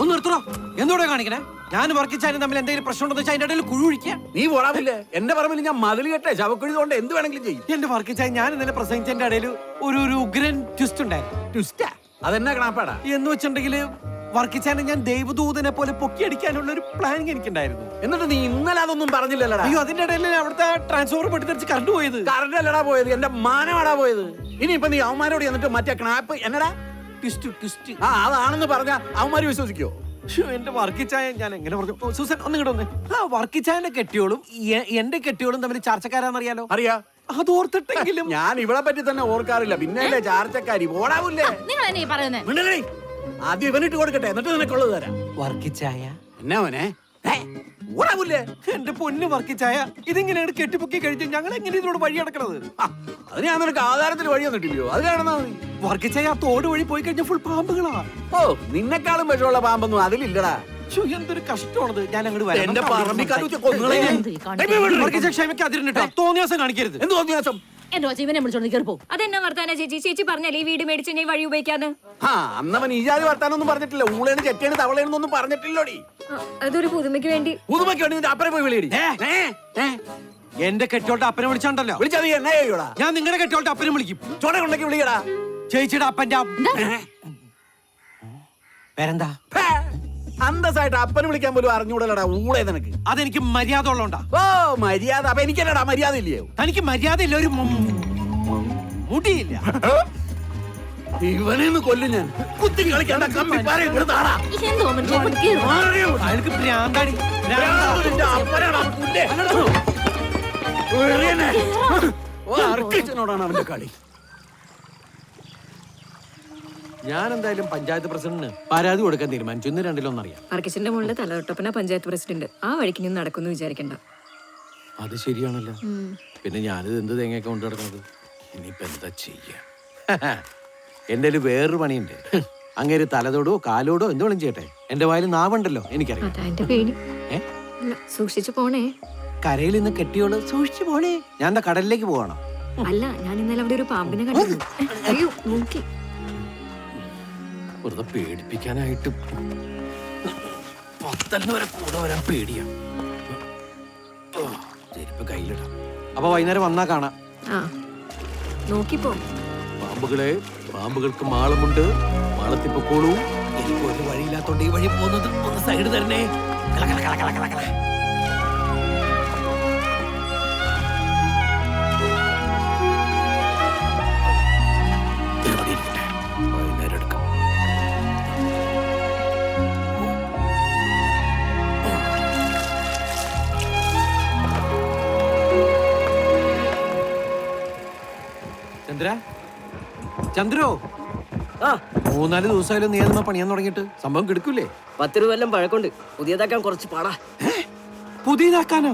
ഒന്ന് നിർത്തണോ? എന്തോടെ കാണിക്കണേ? ഞാൻ വർക്കിച്ചാനും തമ്മിൽ എന്തെങ്കിലും പ്രശ്നം ഉണ്ടെന്ന് വെച്ചാൽ അതിന്റെ ഇടയിൽ കുഴിക്കുക. നീ പോടാവില്ലേ? എന്റെ പറമ്പിൽ ഞാൻ മതിൽ കെട്ടെ ശവക്കുഴി കൊണ്ട് എന്ത് വേണമെങ്കിലും ചെയ്യും. എന്റെ വർക്കിച്ചാൻ ഞാൻ ഇന്നലെ പ്രസംഗിച്ചതിന്റെ ഇടയിൽ ഒരു ഉഗ്രൻ ട്വിസ്റ്റ് ഉണ്ടായിരുന്നു. ട്വിസ്റ്റാ? അതെന്നാ കണാപ്പാടാ? എന്ന് വെച്ചിട്ടുണ്ടെങ്കിൽ വർക്കിച്ചാനെ ഞാൻ ദൈവദൂതനെ പോലെ പൊക്കിയടിക്കാനുള്ള ഒരു പ്ലാനിങ് എനിക്കുണ്ടായിരുന്നു. എന്നിട്ട് നീ ഇന്നലെ അതൊന്നും പറഞ്ഞില്ലല്ലടാ. അയ്യോ, അതിന്റെ ഇടയിൽ അവിടുത്തെ ട്രാൻസ്ഫോർമർ പെട്ടിത്തെറിച്ച് കറണ്ട് പോയത്. കറണ്ട് അല്ലടാ പോയത്, എന്റെ മാനമാടാ പോയത്. ഇനിയിപ്പൊ നീ അവന്മാരോട് എന്നിട്ട് മറ്റേ ക്നാപ്പ് എന്നടാ ട്വിസ്റ്റ് ആ അതാണെന്ന് പറഞ്ഞ അവന്മാര് വിശ്വസിക്കോ? എന്റെ വർക്കിച്ചായ ഞാൻ എങ്ങനെ പറഞ്ഞു? സൂസൻ ഒന്ന് ഇങ്ങോട്ട് വന്നേ. ആ വർക്കിച്ചായന്റെ കെട്ടിയോളും എന്റെ കെട്ടിയോളും തമ്മിൽ ചർച്ചക്കാരാന്നറിയാലോ? അറിയാ. അതോർത്തിട്ടെങ്കിലും ഞാൻ ഇവളെ പറ്റി തന്നെ ഓർക്കാറില്ല, പിന്നെ അല്ലേ ചാർച്ചക്കാരി പോടാവൂല്ലേ? നിങ്ങൾ എന്നെ പറയുന്നത് ആദ്യം ഇവനിട്ട് കൊടുക്കട്ടെ, എന്നിട്ട് നിനക്കുള്ളത് തരാം. വർക്കിച്ചായ എന്നാ മോനെ ഓടാവൂല്ലേ? എന്റെ പൊന്ന് വർക്കിച്ചായ, ഇതിങ്ങനെയാണ് കെട്ടിപ്പൊക്കി കഴിച്ച് ഞങ്ങൾ എങ്ങനെ ഇതിനോട് വഴി അടക്കണത്? അത് ഞാൻ നിനക്ക് ആധാരത്തിന് വഴി തന്നിട്ടില്ലയോ? അത് കാണുന്നാ മതി. വർക്കിച്ചായ, ആ തോട് വഴി പോയി കഴിഞ്ഞാൽ ഫുൾ പാമ്പുകളാ. ഓ, നിന്നെക്കാളും വിഷമുള്ള പാമ്പൊന്നും അതിലില്ലടാ. എന്തൊരു കഷ്ടമാണത്. ഞാൻ അങ്ങോട്ട് എന്റെ പറമ്പിൽ കരുതിയ കൊന്നുകളെ ഞാൻ. ക്ഷമിക്കാതിരുന്നിട്ട് തോന്നിയാസം കാണിക്കരുത്. എന്ത് തോന്നിയാസം? എന്റെ ജീവനെ വിളിച്ചോണ്ട് കയറിപ്പോ. അതെന്നാ വർത്താന ചേച്ചി? ചേച്ചി പറഞ്ഞല്ലേ ഈ വീട് മേടിച്ച് ഞാൻ വഴി ഉപയോഗിക്കാന്ന്. ആ അന്നവൻ ഈ ജാതി വർത്താനൊന്നും പറഞ്ഞിട്ടില്ല. ഊളേണ് ചെറ്റേണ് തവളേന്നൊന്നും പറഞ്ഞിട്ടില്ലോടി. അതൊരു പുതുമയ്ക്ക് വേണ്ടി. പുതുമയ്ക്ക് വേണ്ടി നിന്റെ അപ്പനെ പോയി വിളിയടി. എന്റെ കെട്ടിയോട്ട് അപ്പനെ വിളിച്ചാണ്ടല്ലോ വിളിച്ചാ നീ എന്നാ ചെയ്യൂടാ? ഞാൻ നിങ്ങളുടെ കെട്ടിയോട്ട് അപ്പനെ വിളിക്കും. ചോട കൊണ്ടേക്ക് വിളിക്കടാ. ചേച്ചിയുടെ അപ്പന്റെ പേരെന്താ? അന്തസ്സായിട്ട് അപ്പനെ വിളിക്കാൻ പോലും അറിഞ്ഞൂടലടാ ഊളേ നിനക്ക്. അതെനിക്ക് മര്യാദ ഉള്ളോണ്ടാ. ഓ മര്യാദ? അപ്പൊ എനിക്കല്ലടാ മര്യാദ ഇല്ലയോ? തനിക്ക് മര്യാദ ഇല്ല, ഒരു മുടിയില്ല. ഇവനെന്ന് കൊല്ലും ഞാൻ. കുത്തി കളിക്കണ്ട, കമ്പി പാര ഇങ്ങോട്ട് താടാ. അയാൾക്ക് ഭ്രാന്താടി. അർക്കിച്ചനോടാണ് അവന്റെ കളി. ഞാൻ എന്തായാലും പഞ്ചായത്ത് പ്രസിഡന്റിന് പരാതി കൊടുക്കാൻ തീരുമാനിച്ചു. ഇന്ന് രണ്ടിലൊന്നറിയാം. അർക്കിച്ചന്റെ മുകളിൽ തലതൊട്ടപ്പന പഞ്ചായത്ത് പ്രസിഡന്റ്. ആ വഴിക്ക് നിന്ന് നടക്കുന്നു വിചാരിക്കണ്ട. അത് ശരിയാണല്ലോ. പിന്നെ ഞാനിത് എന്ത് തേങ്ങയൊക്കെ കൊണ്ടു നടക്കുന്നത്? ഇനിയിപ്പോ എന്താ ചെയ്യാ? എന്റെ വേറൊരു പണിയുണ്ട്. അങ്ങേര് തലതോടോ കാലോടോ എന്ത് വേണം ചെയ്യട്ടെ, എന്റെ വായിൽ നാവുണ്ടല്ലോ, എനിക്കറിയാം. സൂക്ഷിച്ചു പോണേ. കരയിൽ നിന്ന് കെട്ടിയോള് സൂക്ഷിച്ചു പോണേ. ഞാൻ എന്താ കടലിലേക്ക് പോവാണോ? അല്ല, ഞാൻ ഇന്നലെ അവിടെ ഒരു പാമ്പിനെ കണ്ടിരുന്നു. അയ്യോ, നോക്കി വെറുതെ പേടിപ്പിക്കാനായിട്ട് പത്തലിന് വരെ കൂടെ വരാൻ പേടിയാ. ചെരുപ്പ് കയ്യിലിടാം. അപ്പൊ വൈകുന്നേരം വന്നാ കാണാം. നോക്കിപ്പോ. പാമ്പുകളെ, പാമ്പുകൾക്ക് മാളമുണ്ട്, മാളത്തിൽ പൊക്കോളൂ. എനിക്ക് ഒരു വഴിയില്ലാത്തോണ്ട് ഈ വഴി പോകുന്നത് ഒന്ന് സൈഡ് തരണേ. വൈകുന്നേരം എടുക്കാം. ചന്ദ്ര, ചന്ദ്രു, 3-4 ദിവസമായാലും നീ എന്നാ പണിയാൻ തുടങ്ങിയിട്ട്? സംഭവം കിടക്കൂലേ? 10 രൂപ പഴക്കൊണ്ട് പുതിയതാക്കാൻ കുറച്ച് പാടാ. പുതിയതാക്കാനോ?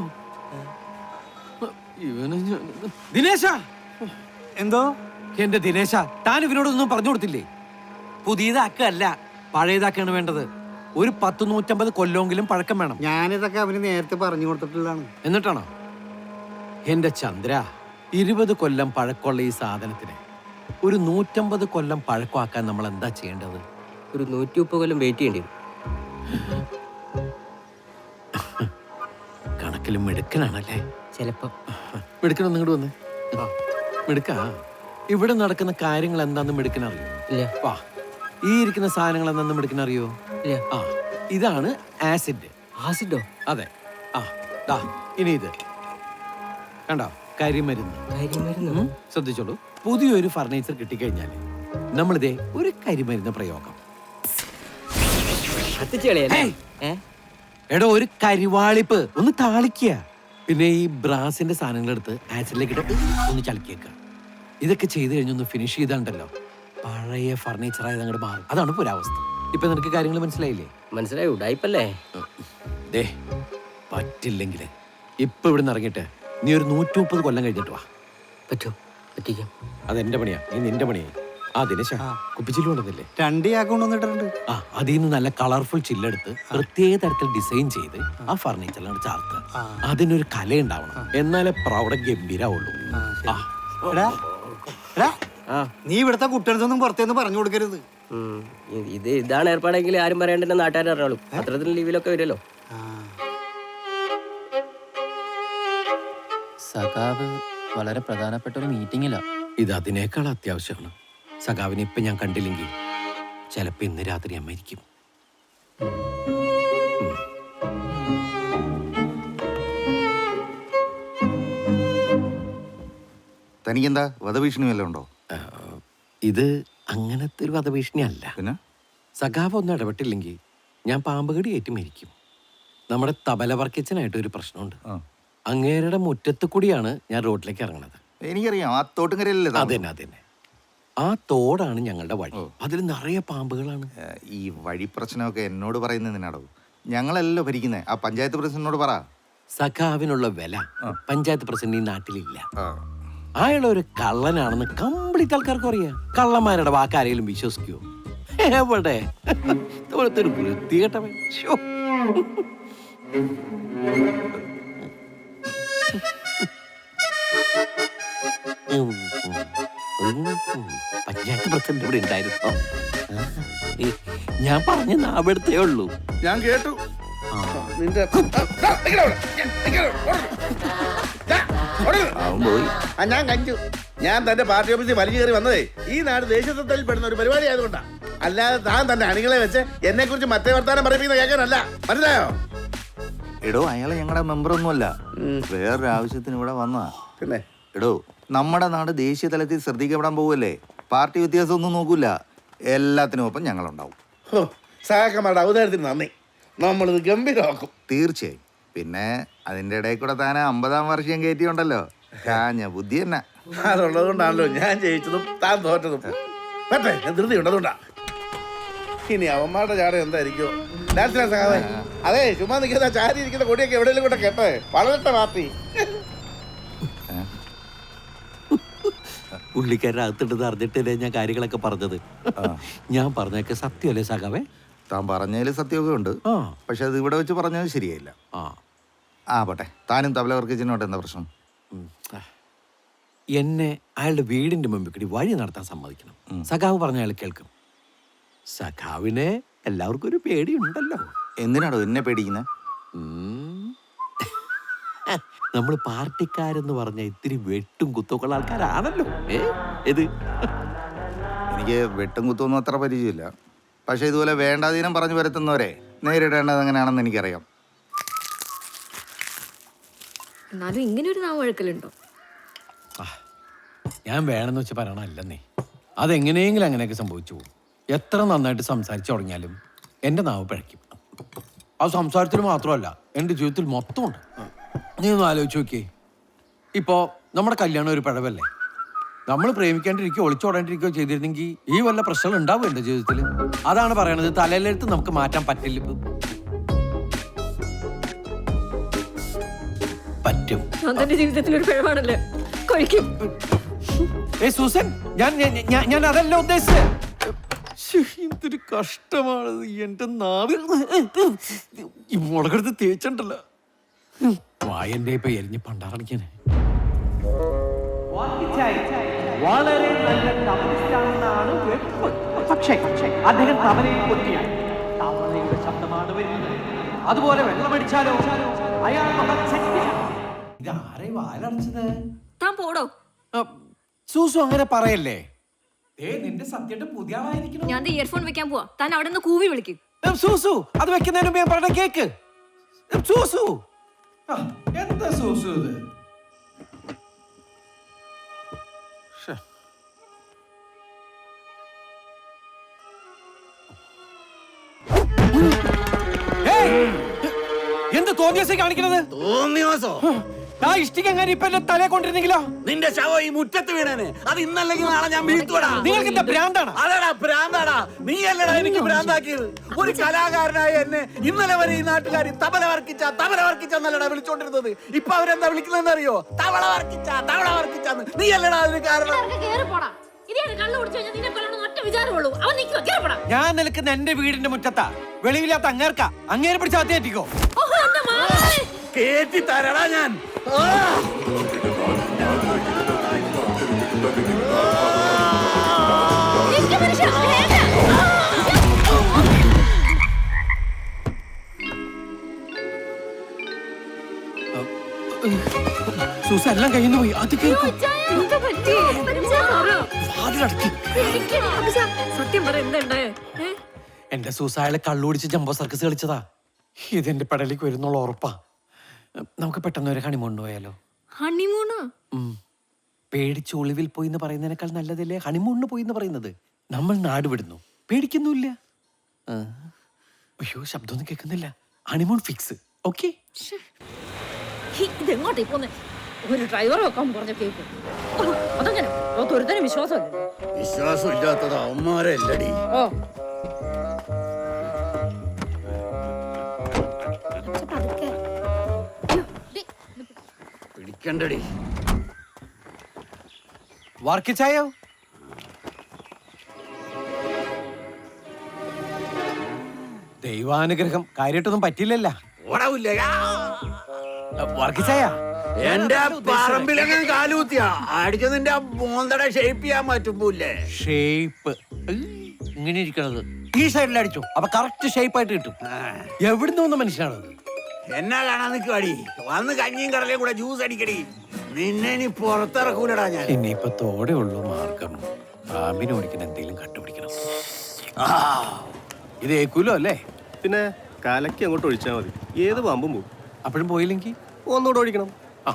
ദിനേശ, എന്തോ? എന്റെ ദിനേശ, താൻ ഇവനോടൊന്നും പറഞ്ഞു കൊടുത്തില്ലേ? പുതിയതാക്കല്ല, പഴയതാക്കാണ് വേണ്ടത്. ഒരു 100-150 കൊല്ലമെങ്കിലും പഴക്കം വേണം. ഞാനിതൊക്കെ അവന് നേരത്തെ പറഞ്ഞു കൊടുത്തിട്ടുള്ളതാണ്. എന്നിട്ടാണോ? എന്റെ ചന്ദ്ര, 20 കൊല്ലം പഴക്കമുള്ള ഈ സാധനത്തിന് ഒരു 150 കൊല്ലം പഴക്കമാക്കാൻ നമ്മൾ എന്താ ചെയ്യേണ്ടത്? ഒരു 130 കൊല്ലം വെയിറ്റ് ചെയ്യേണ്ടി വരും. കണക്കിലും മിടുക്കനാണല്ലേ? ചിലപ്പോ. മിടുക്കണം, നിങ്ങോട്ട് വന്ന്. മിടുക്കാ, ഇവിടെ നടക്കുന്ന കാര്യങ്ങൾ എന്താന്ന് മിടുക്കനറിയോ? ഇല്ല. വാ, ഈ ഇരിക്കുന്ന സാധനങ്ങൾ എന്താന്ന് മിടുക്കനറിയോ? ഇല്ല. ആ, ഇതാണ് ആസിഡ്. ആസിഡോ? അതെ. ആ, ദാ ഇനി ഇത് കണ്ടോ, കരിമരുന്ന്. കരിമരുന്ന്? ശ്രദ്ധിച്ചോളൂ. പുതിയൊരു ഫർണിച്ചർ കിട്ടിക്കഴിഞ്ഞാൽ നമ്മളിതേ ഒരു കരിമരുന്ന് പ്രയോഗം. എടോ, ഒരു കരിവാളിപ്പ് ഒന്ന് താളിക്കുക. പിന്നെ ഈ ബ്രാസിന്റെ സാധനങ്ങളെടുത്ത് ആസിഡിലേക്ക് ഇട്ട് ഒന്ന് ചളിക്കുക. ഇതൊക്കെ ചെയ്ത് കഴിഞ്ഞൊന്ന് ഫിനിഷ് ചെയ്താണ്ടല്ലോ, പഴയ ഫർണിച്ചർ ആയത് അങ്ങോട്ട് മാറും. അതാണ് പുരാവസ്ഥ. ഇപ്പൊ നിനക്ക് കാര്യങ്ങൾ മനസ്സിലായില്ലേ? മനസ്സിലായി. ഉടായിപ്പല്ലേ? ദേ, പറ്റില്ലെങ്കിൽ ഇപ്പൊ ഇവിടെ നിന്ന് ഇറങ്ങിയിട്ട് നീ ഒരു 130 കൊല്ലം കഴിഞ്ഞിട്ട് വാ. പറ്റോ? പറ്റിക്കാം. അതെന്റെ പണിയാ, നീ നിന്റെ പണിയാ. ആ ദിനേശ, കുപ്പിച്ചില്ല് കൊണ്ടുവന്നില്ലേ? 2 ചാക്ക് കൊണ്ടുവന്നിട്ടുണ്ട്. ആ, അതിൽ നിന്ന് നല്ല കളർഫുൾ ചില്ലെടുത്ത് പ്രത്യേക തരത്തിൽ ഡിസൈൻ ചെയ്ത് ആ ഫർണിച്ചറിലാണ് ചാർത്തുക. അതിനൊരു കലയുണ്ടാവണം, എന്നാലേ പ്രൗഢ ഗംഭീരാവുള്ളൂ. നീ ഇവിടുത്തെ കുട്ടികൾക്കൊന്നും പുറത്തേന്ന് പറഞ്ഞു കൊടുക്കരുത്. ഇതാണ് ഏർപ്പാടെങ്കിൽ ആരും പറയണ്ടെന്ന് നാട്ടുകാർ അറിഞ്ഞോളൂ. പത്രത്തിന് ലീവിലൊക്കെ വരുമല്ലോ. സഖാവ് വളരെ പ്രധാനപ്പെട്ട ഒരു മീറ്റിംഗിലാ. ഇത് അതിനേക്കാൾ അത്യാവശ്യമാണ്. സഖാവിനെ ഇപ്പൊ ഞാൻ കണ്ടില്ലെങ്കിൽ ചിലപ്പോ ഇന്ന് രാത്രി ഞാൻ മരിക്കും. തനിക്കെന്താ വധഭീഷണി വല്ലതും ഉണ്ടോ? ഇത് അങ്ങനത്തെ ഒരു വധഭീഷണി അല്ല. പിന്നെ സഖാവ് ഒന്നും ഇടപെട്ടില്ലെങ്കിൽ ഞാൻ പാമ്പുകടി ഏറ്റ് മരിക്കും. നമ്മുടെ തബല വർക്കിച്ചനായിട്ട് ഒരു പ്രശ്നമുണ്ട്. അങ്ങേരുടെ മുറ്റത്ത് കൂടിയാണ് ഞാൻ റോഡിലേക്ക് ഇറങ്ങണത്. എനിക്കറിയാം, ആ തോട്ടുംകരയിലല്ലേ താമസം? അതന്നെ അതന്നെ. ആ തോടാണ് ഞങ്ങളുടെ വഴി. അതിൽ നിറയെ പാമ്പുകളാണ്. ഈ വഴി പ്രശ്നമൊക്കെ എന്നോട് പറയുന്നതിനാടോ? ഞങ്ങളല്ലോ ഭരിക്കുന്നേ. ആ പഞ്ചായത്ത് പ്രസിഡന്റിനോട് പറ. സഖാവിനുള്ള വില പഞ്ചായത്ത് പ്രസിഡന്റ് ഈ നാട്ടിലില്ല. അയാൾ ഒരു കള്ളനാണെന്ന് കംപ്ലീറ്റ് ആൾക്കാർക്ക് അറിയാം. കള്ളന്മാരുടെ വാക്കാരെങ്കിലും വിശ്വസിക്കുവോ? എവിടെ ഇതുപോലത്തെ ഒരു വൃത്തികെട്ടവൻ. ശ്ശോ. പഞ്ചായത്ത് പ്രസിഡന്റ് ഇവിടെ ഉണ്ടായിരുന്നു. ഞാൻ പറഞ്ഞ നാവെടുത്തേ ഉള്ളൂ. ഞാൻ കേട്ടു നിന്റെ അവൻ പോയി. ഞാൻ കഞ്ചു. ഞാൻ തന്റെ പാർട്ടി ഓഫീസിൽ വലിച്ചു കയറി വന്നതേ ഈ നാട് ദേശസ്വത്തിൽ പെടുന്ന ഒരു പരിപാടി ആയതുകൊണ്ടാ. അല്ലാതെ താൻ തന്റെ അണികളെ വെച്ച് എന്നെ കുറിച്ച് മറ്റേ വർത്താനം പറയിപ്പിക്കുന്ന കേൾക്കാനല്ല. മനസ്സിലായോ? എടോ, അയാളെ ഞങ്ങളുടെ മെമ്പറൊന്നുമല്ല, വേറൊരു ആവശ്യത്തിന് ഇവിടെ വന്നതാ. പിന്നെ എടോ, നമ്മുടെ നാട് ദേശീയ തലത്തിൽ ശ്രദ്ധിക്കപ്പെടാൻ പോവല്ലേ. പാർട്ടി വ്യത്യാസം ഒന്നും നോക്കൂല. എല്ലാത്തിനും ഒപ്പം ഞങ്ങളുണ്ടാവും. സഹാക്കന്മാരുടെ ഔദാര്യത്തിന് നന്ദി. നമ്മളിത് ഗംഭീരമാക്കും. തീർച്ചയായും. പിന്നെ അതിന്റെ ഇടയിൽ കൂടെ താൻ 50-ാം വർഷം കയറ്റിയുണ്ടല്ലോ. കാഞ്ഞ ബുദ്ധി തന്നെ. അതുള്ളത് കൊണ്ടാണല്ലോ ഞാൻ ജയിച്ചതും താൻ തോറ്റതും. പറ്റേ, ഞാൻ ധൃതിയുണ്ട്, അതുകൊണ്ടാ. ഇനി അവന്മാരുടെ ചാട എന്തായിരിക്കോ? സഹാവേ, അതെ, ചുമ്മാ നിൽക്കുന്ന ചാരി ഇരിക്കുന്ന കൊടിയൊക്കെ എവിടെയെങ്കിലും കൂടെ കേട്ടെ. വളരട്ടെ പാർട്ടി. പുള്ളിക്കാരൻ അകത്തിട്ട് അറിഞ്ഞിട്ടല്ലേ ഞാൻ കാര്യങ്ങളൊക്കെ പറഞ്ഞത്. ഞാൻ പറഞ്ഞൊക്കെ സത്യമല്ലേ സഖാവേ? താൻ പറഞ്ഞതിൽ സത്യമൊക്കെ ഉണ്ട്. പക്ഷെ അത് ഇവിടെ വെച്ച് പറഞ്ഞത് ശരിയായില്ല. പോട്ടെ. താനും തബല വർക്കിച്ചിനോട്ട് എന്താ പ്രശ്നം? എന്നെ അയാളുടെ വീടിന്റെ മുമ്പിൽ കൂടി വഴി നടത്താൻ സമ്മതിക്കണം. സഖാവ് പറഞ്ഞ അയാൾ കേൾക്കും. സഖാവിനെ എല്ലാവർക്കും ഒരു പേടിയുണ്ടല്ലോ. എന്തിനാണോ എന്നെ പേടിക്കുന്നത്? നമ്മൾ പാർട്ടിക്കാരെന്ന് പറഞ്ഞ ഇത്തിരി വെട്ടും കുത്തൊക്കെയുള്ള ആൾക്കാരാണല്ലോ. ഇത് എനിക്ക് വെട്ടും കുത്തൊന്നും അത്ര പരിചയമില്ല. പക്ഷെ ഇതുപോലെ വേണ്ടാതീനം പറഞ്ഞു വരുത്തുന്നവരെ നേരിടേണ്ടത് എങ്ങനെയാണെന്ന് എനിക്കറിയാം. എന്നാലും ഇങ്ങനെ ഒരു നാവഴക്കലുണ്ടോ? ഞാൻ വേണമെന്ന് വെച്ച് പറയണല്ലെന്നേ. അതെങ്ങനെയെങ്കിലും അങ്ങനെയൊക്കെ സംഭവിച്ചു പോകും. എത്ര നന്നായിട്ട് സംസാരിച്ചു തുടങ്ങിയാലും എൻ്റെ നാവ് പിഴയ്ക്കും. അത് സംസാരത്തിൽ മാത്രമല്ല, എൻ്റെ ജീവിതത്തിൽ മൊത്തമുണ്ട്. നീ ഒന്ന് ആലോചിച്ച് നോക്കിയേ. ഇപ്പോൾ നമ്മുടെ കല്യാണം ഒരു പിഴവല്ലേ? നമ്മൾ പ്രേമിക്കാണ്ടിരിക്കുകയോ ഒളിച്ചോടാണ്ടിരിക്കുകയോ ചെയ്തിരുന്നെങ്കിൽ ഈ വല്ല പ്രശ്നങ്ങൾ ഉണ്ടാവും എൻ്റെ ജീവിതത്തിൽ. അതാണ് പറയണത്, തലയിലെടുത്ത് നമുക്ക് മാറ്റാൻ പറ്റില്ല. പറ്റും. അതെന്റെ ജീവിതത്തിൽ ഒരു പിഴവാണല്ലേ? കഴിക്കും. സൂസൻ, ഞാൻ അതല്ല ഉദ്ദേശിച്ചത്. എന്തൊരു കഷ്ടമാണത്. എന്റെ നാവിൽ ഈ മുളകെടുത്ത് തേച്ചുണ്ടല്ലോ. വായന്റെ ഇപ്പൊ എരിഞ്ഞ് പണ്ടാറടിക്കാനെ. വളരെ നല്ല തബലിസ്റ്റാണെന്നാണ് വെപ്പ്. പക്ഷേ അദ്ദേഹം തബലയിൽ പൊട്ടിയാൽ തബലയുടെ ശബ്ദമാണ് വരുന്നത്. അതുപോലെ വെള്ളമടിച്ചാലോ അയാൾ ഇതാരെ വാലടച്ചത്? താൻ പോടോ. സൂസു അങ്ങനെ പറയല്ലേ. നിന്റെ സത്യയുടെ പുതിയ ആളായിരിക്കണം. ഞാൻ ഇയർഫോൺ വെക്കാൻ പോവാ. താൻ അവിടെ നിന്ന് കൂവി വിളിക്കും. സൂസു, അത് വെക്കുന്നതിന് മുമ്പ് ഞാൻ പറഞ്ഞ കേക്ക്. സൂസു, എന്താ സൂസു ഇത്? എന്ത് തോന്നിയാസം കാണിക്കണത്? തോന്നിയാസോ? ആ ഇഷ്ടിക എങ്ങനെ ഇപ്പൊ എന്റെ തലയെ കൊണ്ടിരുന്നെങ്കിലോ? നിന്റെ ശവം ഈ മുറ്റത്ത് വീണേനെ. അത് ഇന്നല്ലെങ്കിൽ നാളെ ഞാൻ വീഴ്ത്തുവടാ. നിങ്ങൾക്ക് എന്താ ഭ്രാന്താണ്? അതെടാ ഭ്രാന്താടാ. നീ അല്ലടാ എനിക്ക് ഭ്രാന്താക്കിയത്. ഒരു കലാകാരനായ എന്നെ ഇന്നലെ വരെ ഈ നാട്ടുകാർ തബല വർക്കിച്ചെന്നല്ലടാ വിളിച്ചോണ്ടിരുന്നത്. ഇപ്പൊ അവരെന്താ വിളിക്കുന്നതെന്ന് അറിയോ? തവള വർക്കിച്ചാന്ന്. നീ അല്ലടാ അതിന് കാരണം. ഞാൻ നിൽക്കുന്ന എന്റെ വീടിന്റെ മുറ്റത്താ. വെളിയില്ലാത്ത അങ്ങേർക്കാ. അങ്ങേരെ പിടിച്ച് അകത്തേറ്റിക്കോ. കേറ്റി തരടാ ഞാൻ. മനുഷ്യ സൂസ എല്ലാം കയ്യിൽ പോയി അത് കേൾക്കും. എന്താ പറ്റി? അച്ഛാ, പറ. വാതിലടക്കി. സത്യം പറ എന്താണ്ടായേ? എന്റെ സൂസ അയാളെ കള്ളുപിടിച്ച് ജംബോ സർക്കസ് കളിച്ചതാ. ഇതെന്റെ പടലേക്ക് വരുന്നുള്ള ഉറപ്പാ. നമുക്ക് പെട്ടെന്ന് ഒരു ഹണിമൂൺ പോയാലോ? ഹണിമൂണോ? പേടിച്ച് ഒളിവിൽ പോയി എന്ന് പറയുന്നതിനേക്കാൾ നല്ലതല്ലേ ഹണിമൂണിന് പോയി എന്ന് പറയുന്നത്. നമ്മൾ നാട് വിടുന്നു, പേടിക്കുന്നില്ല. അയ്യോ ശബ്ദമൊന്നും കേൾക്കുന്നില്ല. Honeymoon fix. ഓക്കെ. ഇതെങ്ങോട്ടേ പോന്നെ? ഒരു ഡ്രൈവർ വെക്കാൻ പറഞ്ഞ കേൾക്കും. അതങ്ങനെ ഒരുത്തരം വിശ്വാസമല്ലേ? വിശ്വാസം ഇല്ലാത്തത് അവന്മാരല്ലടി. ഓ പിടിക്കണ്ടടി. വർക്കിച്ചായോ? ദൈവാനുഗ്രഹം കാര്യമായിട്ടൊന്നും പറ്റില്ലല്ല. ഓടാവില്ല. വർക്കിച്ചായ എന്റെ പറമ്പിലങ്ങ് കാലുകുത്തിയാ അടിച്ച നിന്റെ മോന്തടെ ഷേപ്പ് ചെയ്യാൻ പറ്റുമ്പോലെ. ഷേപ്പ് ഇങ്ങനെ ഇരിക്കണത് ഈ സൈഡിൽ അടിച്ചു അപ്പൊ കറക്റ്റ് ഷേപ്പ് ആയിട്ട് കിട്ടും. എവിടുന്ന് വന്ന മനുഷ്യനാണത്? എന്നാ കാണാൻ നിൽക്കുവാടി? വന്ന് കഞ്ഞിയും കടലയും കൂടെ ജ്യൂസ് അടിക്കടി. നിന്നെ ഇനി പുറത്തിറക്കൂലടാ ഞാൻ. ഇനിയിപ്പൊ തോടെ ഉള്ളു മാർഗം. പാമ്പിനെ ഓടിക്കുന്ന എന്തെങ്കിലും കണ്ടുപിടിക്കണം. ഇത് ഏക്കൂലോ അല്ലേ? പിന്നെ കലക്കി അങ്ങോട്ട് ഒഴിച്ചാൽ മതി, ഏത് പാമ്പും പോകും. അപ്പോഴും പോയില്ലെങ്കിൽ ഒന്നുകൂടെ ഓടിക്കണം. ആ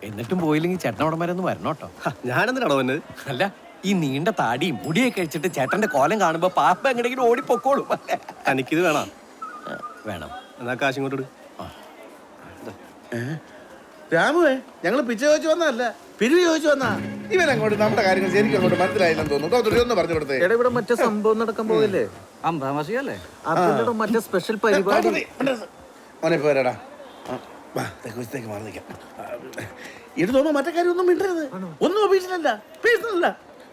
എന്നിട്ടും പോയില്ലെങ്കിൽ ചേട്ടനോടന്മാരൊന്നും വരണം കേട്ടോ. ഞാനെന്തിനാണോ വന്നത്? അല്ല ഈ നീണ്ട താടിയും മുടിയൊക്കെ കഴിച്ചിട്ട് ചേട്ടന്റെ കോലം കാണുമ്പോ പാപ്പ എങ്ങനെയെങ്കിലും ഓടിപ്പൊക്കോളും. തനിക്കിത് വേണം? വേണം. എന്നാ കാശ് ഇങ്ങോട്ട് ഇട്. രാമുവേ, ഞങ്ങള് പിച്ച ചോദിച്ചു വന്നതല്ല, പിരിവ് ചോദിച്ചു വന്നാ. ഇവൻ അങ്ങോട്ട് നമ്മുടെ കാര്യങ്ങൾ ശരിക്കും അങ്ങോട്ട് മനസ്സിലായില്ലെന്ന് തോന്നുന്നു. ഒന്ന് പറഞ്ഞു കൊടുത്തേ. ഇവിടെ മറ്റേ സംഭവം നടക്കാൻ പോകില്ലേ? 5-ാം വാർഷികല്ലേ? അതിന്റെ മറ്റേ സ്പെഷ്യൽ പരിപാടി. മോനെ പോരാടാ, തെക്ക് മാറി നിൽക്കാം. ഇത് തോന്നുന്നു മറ്റേ കാര്യം ഒന്നും മിണ്ടരുത്. ഒന്നും ഒഫീഷ്യലല്ല, പേഴ്സണല്ല.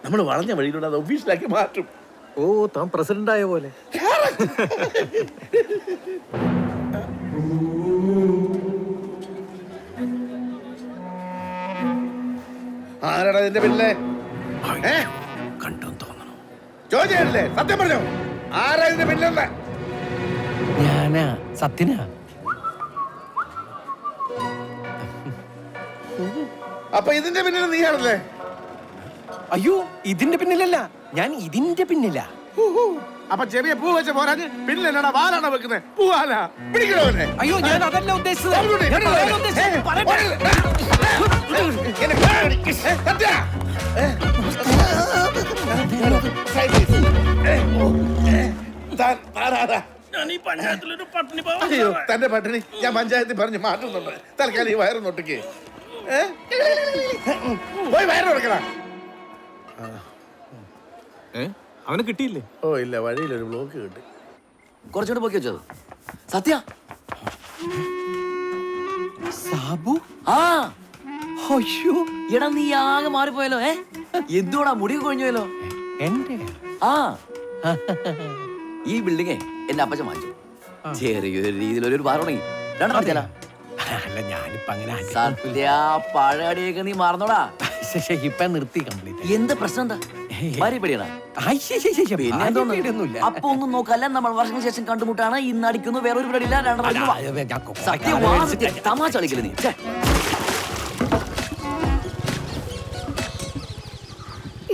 നമ്മൾ വളഞ്ഞ വഴിയിലൂടെ അത് ഒഫീഷ്യലാക്കി മാറ്റും. ഓ താൻ പ്രസിഡന്റ് ആയ പോലെ. ആരാടാ ഇതിന്റെ പിന്നിലെ? കണ്ടു തോന്നണു. ചോദിച്ചല്ലേ, സത്യം പറഞ്ഞോ? ആരാ ഇതിന്റെ പിന്നിലെ? ഞാനാ, സത്യനാ. അപ്പൊ ഇതിന്റെ പിന്നിൽ നീയാണല്ലേ? അയ്യോ ഇതിന്റെ പിന്നിലല്ല, ഞാൻ ഇതിന്റെ പിന്നിലാ. അപ്പൊ ചെറിയ പൂ വെച്ച പോരാഞ്ഞ് പിന്നിലെന്നാ വാലാണോ വെക്കുന്നത്? പൂവാല പിടിക്കണോ? അയ്യോ ഞാൻ അതല്ല ഉദ്ദേശിച്ചത്. ഞാൻ അതല്ല ഉദ്ദേശിച്ചത്. പറയട്ടെ. അയ്യോ തന്റെ പട്ടിണി ഞാൻ പഞ്ചായത്തിൽ പറഞ്ഞ് മാറ്റുന്നുണ്ട്. തൽക്കാലം ഈ വയറ് നൊട്ടിക്ക്. പോയി വയറ് കൊടുക്കണ. അവന് കിട്ടിയില്ലേ? ഓ ഇല്ല, വഴിയിലൊരു ബ്ലോക്ക് കിട്ടി. കുറച്ചുകൂടെ പൊക്കി വെച്ചത് സത്യ. സാബു. ആ അയ്യോ എടാ നീ ആകെ മാറിപ്പോയല്ലോ. എന്തുകൊണ്ടാ മുടി കൊഴിഞ്ഞുപോയല്ലോ? എന്റെ ആ ഈ ബിൽഡിങ്ങേ എന്റെ അപ്പച്ചൻ വാങ്ങിച്ചു. ചെറിയൊരു രീതിയിൽ ഒരു ബാർ തുടങ്ങി. അല്ല ഞാനിപ്പോ അങ്ങനെ സത്യ പഴയടിയൊക്കെ നീ മറന്നോടാ. ഇപ്പൊ നിർത്തി കംപ്ലീറ്റ്. എന്ത് പ്രശ്നം എന്താ? ഭാര്യ പേടിയാണോ? പിന്നെ എന്തോന്ന്? അപ്പൊ ഒന്നും നോക്കല്ല, നമ്മൾ വർഷങ്ങൾക്ക് ശേഷം കണ്ടുമുട്ടാണ്. ഇന്ന് അടിക്കുന്നു, വേറൊരു പരിപാടിയില്ല. തമാശ കളിക്കില്ല നീ.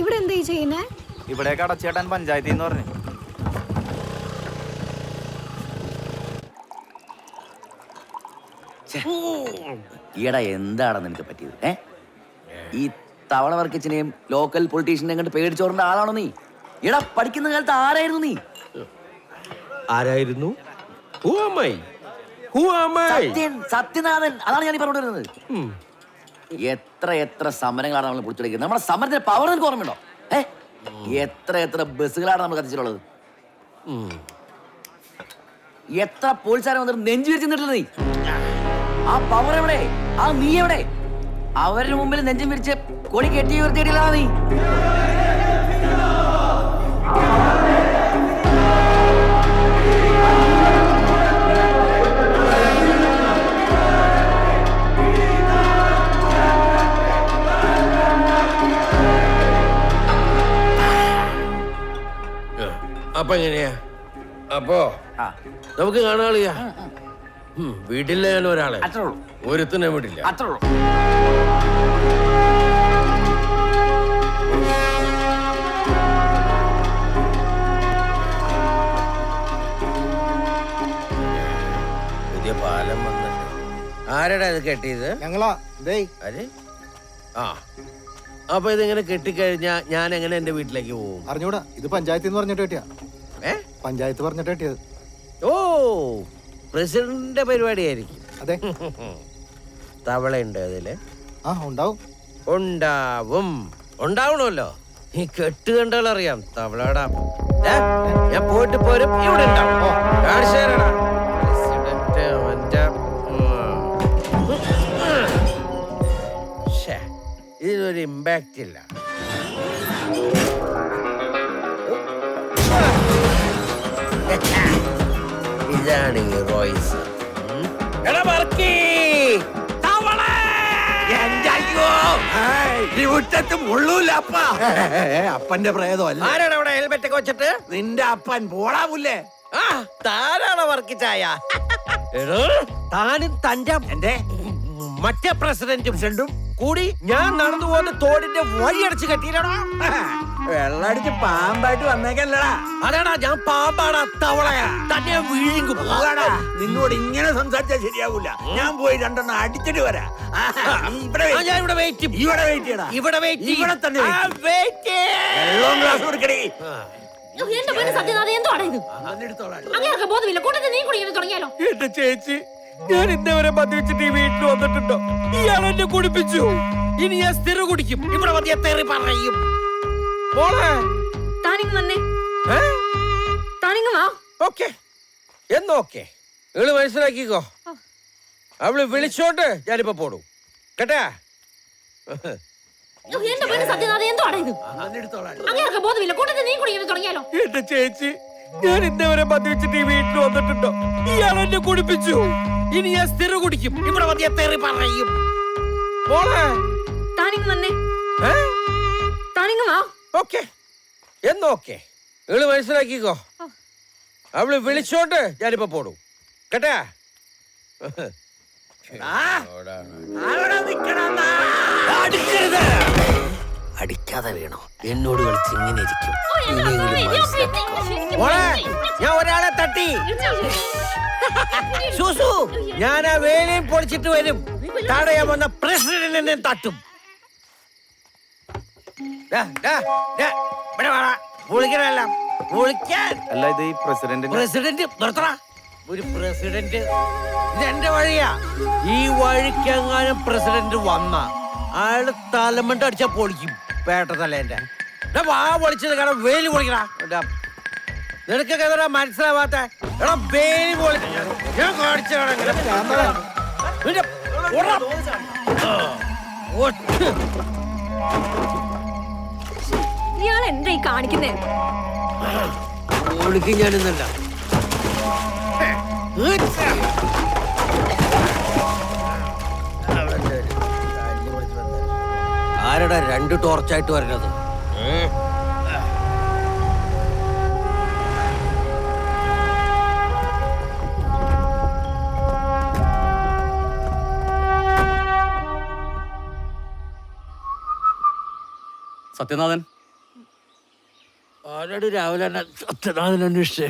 ഇവിടെ എന്താ ചെയ്യുന്നേ? ഇവിടെ കടച്ചേട്ടാൻ പഞ്ചായത്തിൽ നിന്ന് പറഞ്ഞു. ഈടാ എന്താണ് നിനക്ക് പറ്റിയത്? ഈ തവള വർക്കിച്ചിനെയും ലോക്കൽ പൊളിറ്റീഷ്യനെയും കണ്ട് പേടിച്ചോറേണ്ട ആളാണോ നീ? എടാ പഠിക്കുന്ന കാലത്ത് ആരായിരുന്നു നീ? ആരായിരുന്നു? സത്യനാഥൻ. അതാണ് ഞാൻ പറഞ്ഞുകൊണ്ടിരുന്നത്. എത്ര സമരങ്ങളാണ് നമ്മൾ പിടിച്ചെടുക്കുന്നത്. നമ്മുടെ സമരത്തിന്റെ പവർ നിനക്ക് ഓർമ്മയുണ്ടോ? എത്ര ബസ്സുകളാണ് നമ്മൾ കത്തിച്ചിട്ടുള്ളത്. എത്ര പോലീസുകാരെ വന്നിട്ട് നെഞ്ചു വിരിച്ചിട്ടില്ല നീ. ആ പവർ എവിടെ? ആ നീ എവിടെ? അവരുടെ മുമ്പിൽ നെഞ്ചും വിരിച്ച് കൊടി കെട്ടി ഉയർത്തിയിട്ടില്ല നീ. അപ്പൊ എങ്ങനെയാ? അപ്പോ നമുക്ക് കാണാളിയാ. വീട്ടിൽ ഞാൻ ഒരാളെ അത്രേ ഉള്ളൂ, ഒരുത്തിനെ വിടില്ല. അത്രേ ഉള്ളൂ. പുതിയ പാലം വന്നിട്ട് ആരടാ ഇത് കെട്ടിയത്? ഞങ്ങളാ ദേ ആര്? ആ, അപ്പൊ ഇതിങ്ങനെ കെട്ടിക്കഴിഞ്ഞാ ഞാൻ എങ്ങനെ എന്റെ വീട്ടിലേക്ക് പോകും? അറിഞ്ഞൂടാ, ഇത് പഞ്ചായത്തിൽ നിന്ന് പറഞ്ഞിട്ട് കിട്ടിയാ. ഏ? പഞ്ചായത്ത് പറഞ്ഞിട്ട് കിട്ടിയത്. ഓ, പ്രസിഡന്റിന്റെ പരിപാടിയായിരിക്കും. അതെ. തവളയുണ്ട് അതില്? ആ ഉണ്ടാവും. ഉണ്ടാവും, ഉണ്ടാവണമല്ലോ. ഈ കെട്ട് കണ്ടാൽ അറിയാം തവളടാ. ഞാൻ പോയിട്ട് പോരും, ഇവിടെ ഉണ്ടാവും. കാണിച്ചു തരാടാ. പ്രസിഡന്റ് അവന്റെ ശ്ശേ, ഇതിനൊരു ഇമ്പാക്റ്റ് ഇല്ല. ഇതാണ് ഈ റോയ്സ്. എടാ വർക്കി, അപ്പന്റെ പ്രേതമല്ല. ആരാണ് അവിടെ ഹെൽമെറ്റ് ഒക്കെ വെച്ചിട്ട്? നിന്റെ അപ്പൻ പോടാവൂല്ലേ? ആ, താനാണോ വർക്കിച്ചായ? താനും തന്റെ എന്റെ മറ്റേ പ്രസിഡന്റും കൂടി ഞാൻ നടന്നു പോകുന്ന തോടിന്റെ വഴിയടച്ച് കെട്ടിയില്ലടാ. വെള്ളടിച്ച് പാമ്പായിട്ട് വന്നേക്കല്ലടാ. അതാടാ, ഞാൻ പാമ്പാടാ, തവളയാ, തന്നെ വീഴും. പോകാടാ, നിന്നോട് ഇങ്ങനെ സംസാരിച്ചാൽ ശരിയാവൂല. ഞാൻ പോയി രണ്ടെണ്ണം അടിച്ചിട്ട് വരാം. ഞാൻ ഇവിടെ വെയിറ്റ് ചെയ്യും. ഇവിടെ വെയിറ്റ് ചെയ്യടാ. ഇവിടെ വെയിറ്റ് ചെയ്യും. ഇവിടെ തന്നെ വെയിറ്റ് ചെയ്യും. വെള്ളം ഗ്ലാസ് കൊടുക്കണേ. എന്റെ പേര് സത്യനാഥ, എന്തുവാണ് ഇത്? അങ്ങനെ ബോധമില്ല, കൂട്ടത്തിൽ നീ കൂടി ഇങ്ങനെ തുടങ്ങിയാലോ? എന്റെ ചേച്ചി, ഞാൻ ഇന്നവരെ മദ്യവെച്ചിട്ട് ഈ വീട്ടിൽ വന്നിട്ടുണ്ടോ? ഇയാൾ എന്നെ കുടിപ്പിച്ചു. ഇനി ഞാൻ സ്ഥിരം കുടിക്കും. ഇവിടെ മതിയെ തെറി പറയും. മോളെ, താനിങ് വന്നേ, താനിങ് വാ. ഓക്കെ എന്നോക്കെ നിങ്ങള് മനസ്സിലാക്കിക്കോ. അവള് വിളിച്ചോണ്ട് ഞാനിപ്പോ പോടും കേട്ടാ. എന്റെ പേര് സത്യനാഥ, എന്തുവാണ് ഇത്? അങ്ങനെ ബോധമില്ല, കൂട്ടത്തിൽ നീ കൂടി ഇങ്ങനെ തുടങ്ങിയാലോ? എന്റെ ചേച്ചി, ഞാൻ ഇന്നവരെ മദ്യവെച്ചിട്ട് ഈ വീട്ടിൽ വന്നിട്ടുണ്ടോ? ഇയാൾ എന്നെ കുടിപ്പിച്ചു. ഇനി ഞാൻ സ്ഥിരം കുടിക്കും. ഇവിടെ മതിയെ തെറി പറയും. മോളെ, താനിങ് വന്നേ, താനിങ് വാ. ഓക്കെ എന്നോക്കെ നിങ്ങള് മനസ്സിലാക്കിക്കോ. അവള് വിളിച്ചോണ്ട് ഞാനിപ്പോ പോടും കേട്ടാ. അടിക്കാതെ വേണോ? എന്നോട് കളിച്ച് ഇങ്ങനെ ഇരിക്കും. മോളെ, ഞാൻ ഒരാളെ തട്ടി. സൂസു, ഞാൻ ആ വേലയും പൊളിച്ചിട്ട് വരും. തടയാൻ വന്ന പ്രസിഡന്റിനെ തട്ടും. അല്ല, ഇത് ഈ പ്രസിഡന്റ് പ്രസിഡന്റ് നിർത്തറ. ഒരു പ്രസിഡന്റ് ഇതെന്റെ വഴിയാ. ഈ വഴിക്കെങ്ങാനും പ്രസിഡന്റ് വന്ന അയാള് തലമണ്ട അടിച്ചാ പൊളിക്കും. പേട്ട തലേന്റെ വാ പൊളിച്ചത് കാരണം വേലി പൊളിക്കടാ. നിനക്കൊക്കെ എന്താ മനസ്സിലാവാത്ത? എടാ, വേലി പൊളിക്ക ഞാൻ കാണിച്ചു. ഇയാൾ എന്താ ഈ കാണിക്കുന്നേ? പൊളിക്കും ഞാനിന്നല്ല. ആരടാ രണ്ട് ടോർച്ചായിട്ട് വരുന്നത്? സത്യനാഥൻ, ആരോട് രാവിലെ സത്യനാഥൻ അന്വേഷിച്ചേ?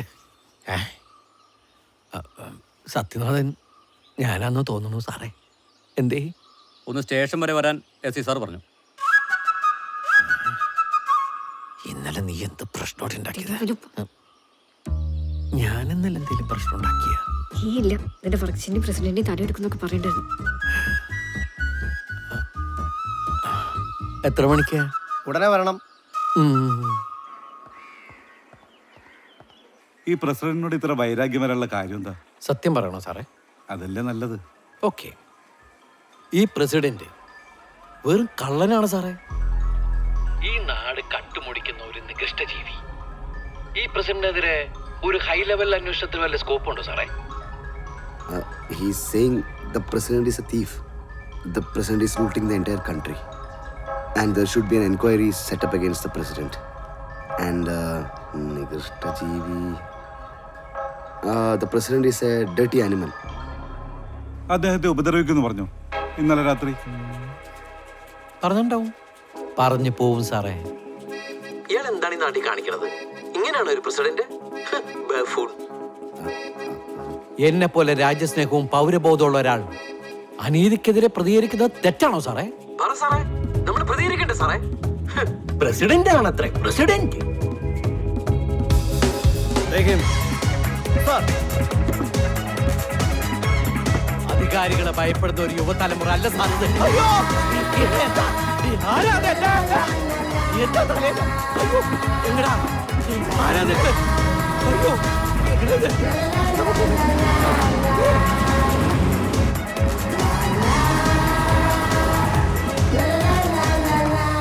സത്യനാഥൻ ഞാനാന്ന് തോന്നുന്നു സാറേ. എന്തേ? ഒന്ന് സ്റ്റേഷൻ വരെ വരാൻ SI സാർ പറഞ്ഞു. ഇന്നലെ നീ എന്ത് പ്രശ്നം ഉണ്ടാക്കിയത്? ഞാൻ ഇന്നലെ എന്തെങ്കിലും പ്രശ്നം ഉണ്ടാക്കിയ? ഇല്ല, നിന്റെ വർക്സിന്റെ പ്രസിഡന്റിനെ തടയെടുക്കുന്നൊക്കെ പറയണ്ടായിരുന്നു. എത്ര മണിക്കാ? ഉടനെ വരണം. ഈ പ്രസിഡന്റിനോട് ഇത്ര വൈരാഗ്യം വരാനുള്ള കാര്യം എന്താ? സത്യം പറയണോ സാറേ? അതല്ലേ നല്ലത്. ഓക്കെ, ഈ പ്രസിഡന്റ് വെറും കള്ളനാണ് സാറേ. ഈ നാട് കട്ടുമുടിക്കുന്ന ഒരു നികൃഷ്ട ജീവി. ഈ പ്രസിഡന്റിനെതിരെ ഒരു ഹൈ ലെവൽ അന്വേഷണത്തിന് വല്ല സ്കോപ്പ് ഉണ്ടോ സാറേ? He's saying the president is a thief. The president is looting the entire country. And there should be an inquiry set up against the president. And Nigrishta Jeevi, the president is a dirty animal. അദ്ദേഹത്തെ ഉപദ്രവിക്കുമെന്ന് പറഞ്ഞു ഇന്നലെ രാത്രി. പറഞ്ഞിട്ടുണ്ടാവും. പറഞ്ഞു പോവും സാറേ. ഇയാൾ എന്താണ് ഈ നാട്ടിൽ കാണിക്കണത്? ഇങ്ങനെയാണ് ഒരു പ്രസിഡന്റ്? എന്നെ പോലെ രാജ്യസ്നേഹവും പൗരബോധമുള്ള ഒരാൾ അനീതിക്കെതിരെ പ്രതികരിക്കുന്നത് തെറ്റാണോ സാറേ? പറ സാറേ, നമ്മൾ പ്രതികരിക്കട്ടെ സാറേ. പ്രസിഡന്റ് ആണത്രേ, പ്രസിഡന്റ്. അധികാരികളെ ഭയപ്പെടുന്ന ഒരു യുവതലമുറ അല്ല സാറത്.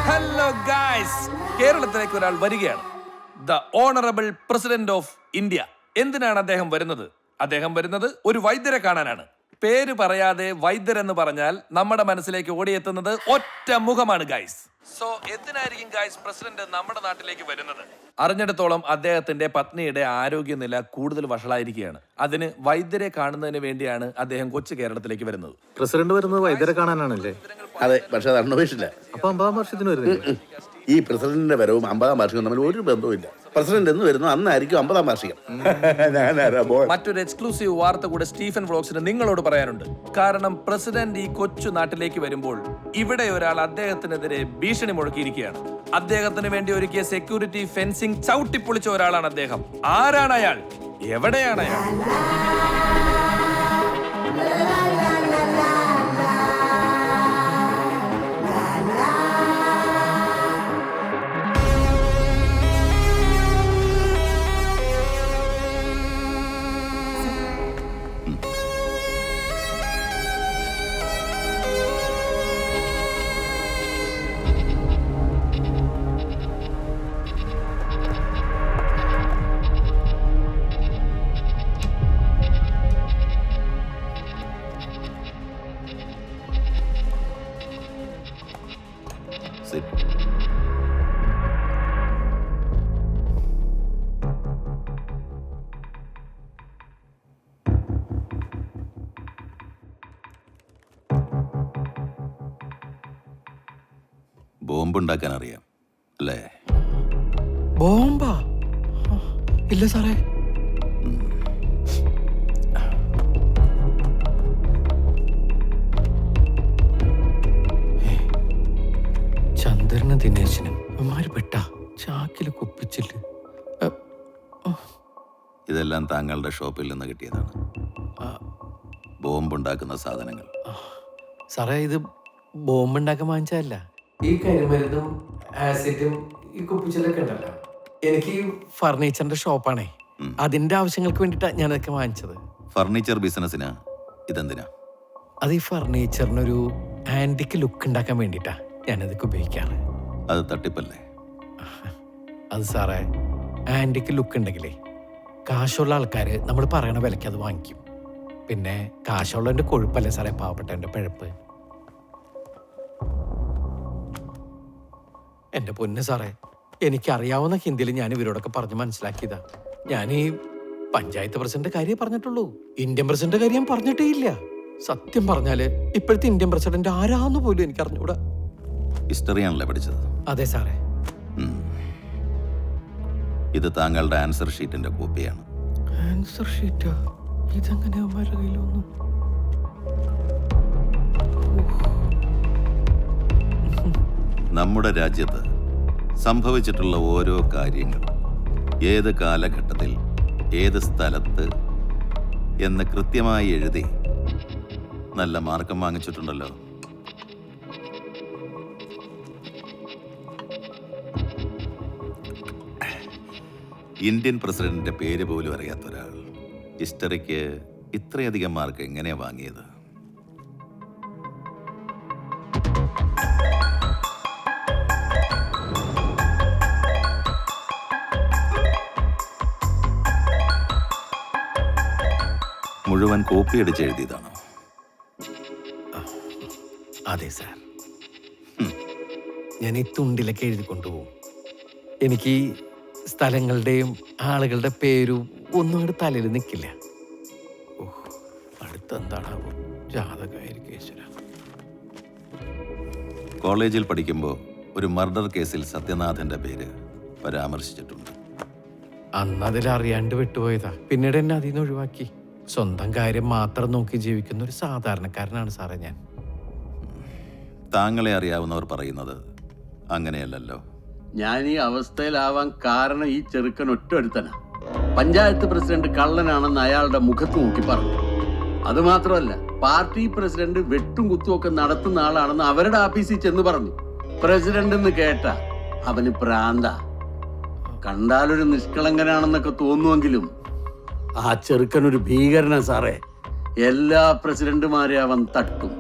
ഹലോ ഗായ്സ്, കേരളത്തിലേക്ക് ഒരാൾ വരികയാണ്. The honourable president of India. എന്തിനാണ് അദ്ദേഹം വരുന്നത്? അദ്ദേഹം വരുന്നത് ഒരു വൈദ്യരെ കാണാനാണ്. പേര് പറയാതെ വൈദ്യരെന്ന് പറഞ്ഞാൽ നമ്മുടെ മനസ്സിലേക്ക് ഓടിയെത്തുന്നത് ഒറ്റ മുഖമാണ് ഗായ്സ്. സോ എന്തിനായിരിക്കും ഗായ്സ് പ്രസിഡന്റ് നമ്മുടെ നാട്ടിലേക്ക് വരുന്നത്? അറിഞ്ഞിടത്തോളം അദ്ദേഹത്തിന്റെ പത്നിയുടെ ആരോഗ്യനില കൂടുതൽ വഷളായിരിക്കുകയാണ്. അതിന് വൈദ്യരെ കാണുന്നതിന് വേണ്ടിയാണ് അദ്ദേഹം കൊച്ചു കേരളത്തിലേക്ക് വരുന്നത്. പ്രസിഡന്റ് വരുന്നത് വൈദ്യരെ കാണാനാണല്ലേ? അതെ, പക്ഷെ അത് അന്വേഷിച്ചില്ല. അപ്പൊ 50 വർഷത്തിന് വരുന്നില്ല. ഈ പ്രസിഡന്റിന്റെ വരവും 50-ാം വാർഷികം തമ്മിൽ ഒരു ബന്ധവുമില്ല. പ്രസിഡന്റ് എന്ന് വരുന്നു അന്നായിരിക്കും 50-ാം വാർഷികം. മറ്റൊരു എക്സ്ക്ലൂസീവ് വാർത്ത കൂടെ സ്റ്റീഫൻ വ്ലോഗ്സിന് നിങ്ങളോട് പറയാനുണ്ട്. കാരണം പ്രസിഡന്റ് ഈ കൊച്ചു നാട്ടിലേക്ക് വരുമ്പോൾ ഇവിടെ ഒരാൾ അദ്ദേഹത്തിനെതിരെ ഭീഷണി മുഴക്കിയിരിക്കുകയാണ്. അദ്ദേഹത്തിന് വേണ്ടി ഒരുക്കിയ സെക്യൂരിറ്റി ഫെൻസിംഗ് ചവിട്ടിപ്പൊളിച്ച ഒരാളാണ് അദ്ദേഹം. ആരാണ് അയാൾ? എവിടെയാണ് അയാൾ? ബോംബുണ്ടാക്കാൻ അറിയാം അല്ലേ? ബോംബാ? ഇല്ല സാറേ. ചന്ദ്രനും ദിനേശനും ഇവന്മാര് പെട്ട ചാക്കില് കുപ്പിച്ചില്ല. ഇതെല്ലാം താങ്കളുടെ ഷോപ്പിൽ നിന്ന് കിട്ടിയതാണ്. ബോംബുണ്ടാക്കുന്ന സാധനങ്ങൾ. സാറേ, ഇത് ബോംബുണ്ടാക്കാൻ വാങ്ങിച്ചതല്ല. ഈ കരിമരുന്നും ആസിഡും ഈ കുപ്പിച്ചിലൊക്കെ ഉണ്ടല്ലോ, എനിക്ക് ഫർണിച്ചറിന്റെ ഷോപ്പാണേ, അതിന്റെ ആവശ്യങ്ങൾക്ക് വേണ്ടിയിട്ടാണ് ഞാനതൊക്കെ വാങ്ങിച്ചത്. ഫർണിച്ചർ ബിസിനസ്സിന് ഇതെന്തിനാ? അത് ഈ ഫർണിച്ചറിനൊരു ആന്റിക്ക് ലുക്ക് ഉണ്ടാക്കാൻ വേണ്ടിയിട്ടാ ഞാനതൊക്കെ ഉപയോഗിക്കാറ്. അത് തട്ടിപ്പല്ലേ? അത് സാറേ, ആന്റിക്ക് ലുക്ക് ഉണ്ടെങ്കിലേ കാശുള്ള ആൾക്കാര് നമ്മൾ പറയണ വിലയ്ക്ക് അത് വാങ്ങിക്കും. പിന്നെ കാശുള്ളതിന്റെ കൊഴുപ്പല്ലേ സാറേ പാവപ്പെട്ടവന്റെ പിഴപ്പ്. എന്റെ പൊന്ന് സാറേ, എനിക്കറിയാവുന്ന ഹിന്ദിയിൽ ഞാൻ ഇവരോടൊക്കെ പറഞ്ഞ് മനസ്സിലാക്കിയതാ. ഞാൻ ഈ പഞ്ചായത്ത് പ്രസിഡന്റ് കാര്യം പറഞ്ഞിട്ടുള്ളൂ, ഇന്ത്യൻ പ്രസിഡന്റ് കാര്യം പറഞ്ഞിട്ടേ ഇല്ല. സത്യം പറഞ്ഞാല് ഇപ്പോഴത്തെ ഇന്ത്യൻ പ്രസിഡന്റ് ആരാന്ന് പോലും എനിക്ക് അറിഞ്ഞൂടാ. ഹിസ്റ്ററിയാണല്ലേ പഠിച്ചത്? അതെ സാറേ. ഇത് താങ്കളുടെ ആൻസർ ഷീറ്റിന്റെ കോപ്പിയാണ്. ആൻസർ ഷീറ്റാ? ഇതെങ്ങനെ അവന്മാരുടെ കയ്യിലൊന്നും? നമ്മുടെ രാജ്യത്ത് സംഭവിച്ചിട്ടുള്ള ഓരോ കാര്യങ്ങൾ ഏത് കാലഘട്ടത്തിൽ ഏത് സ്ഥലത്ത് എന്ന് കൃത്യമായി എഴുതി നല്ല മാർക്കം വാങ്ങിച്ചിട്ടുണ്ടല്ലോ. ഇന്ത്യൻ പ്രസിഡന്റിന്റെ പേര് പോലും അറിയാത്ത ഒരാൾ ഹിസ്റ്ററിക്ക് ഇത്രയധികം മാർക്ക് എങ്ങനെയാ വാങ്ങിയത്? മുഴുവൻ കോപ്പി അടിച്ച് എഴുതിയതാണോ? അതെ സാർ. ഞാൻ ഈ തുണ്ടിലൊക്കെ എഴുതി കൊണ്ടുപോകും. എനിക്ക് ഈ സ്ഥലങ്ങളുടെയും ആളുകളുടെ പേരും ഒന്നും അങ്ങോട്ട് തലയിൽ നിൽക്കില്ല. അടുത്തെന്താണാവോ? ജാതകമായിരിക്കും ഈശ്വര. കോളേജിൽ പഠിക്കുമ്പോൾ ഒരു മർഡർ കേസിൽ സത്യനാഥന്റെ പേര് പരാമർശിച്ചിട്ടുണ്ട്. അന്ന് അതിലറിയാണ്ട് വിട്ടുപോയതാ. പിന്നീട് എന്നെ അതിൽ നിന്ന് ഒഴിവാക്കി. സ്വന്തം കാര്യം മാത്രം നോക്കി ജീവിക്കുന്ന ഒരു സാധാരണക്കാരനാണ് സാറേ ഞാൻ. താങ്കളെ അറിയാവുന്നവർ പറയുന്നത് അങ്ങനെയല്ലല്ലോ. ഞാൻ ഈ അവസ്ഥയിലാവാൻ കാരണം ഈ ചെറുക്കൻ ഒറ്റൊരുത്തനാ. പഞ്ചായത്ത് പ്രസിഡന്റ് കള്ളനാണെന്ന് അയാളുടെ മുഖത്ത് നോക്കി പറഞ്ഞു. അതുമാത്രമല്ല, പാർട്ടി പ്രസിഡന്റ് വെട്ടും കുത്തുമൊക്കെ നടത്തുന്ന ആളാണെന്ന് അവരുടെ ആഫീസിൽ ചെന്ന് പറഞ്ഞു. പ്രസിഡന്റ് എന്ന് കേട്ട അവന് പ്രാന്ത. കണ്ടാലൊരു നിഷ്കളങ്കനാണെന്നൊക്കെ തോന്നുമെങ്കിലും ആ ചെറുക്കനൊരു ഭീകരനാ സാറേ. എല്ലാ പ്രസിഡന്റുമാരെ അവൻ തട്ടും.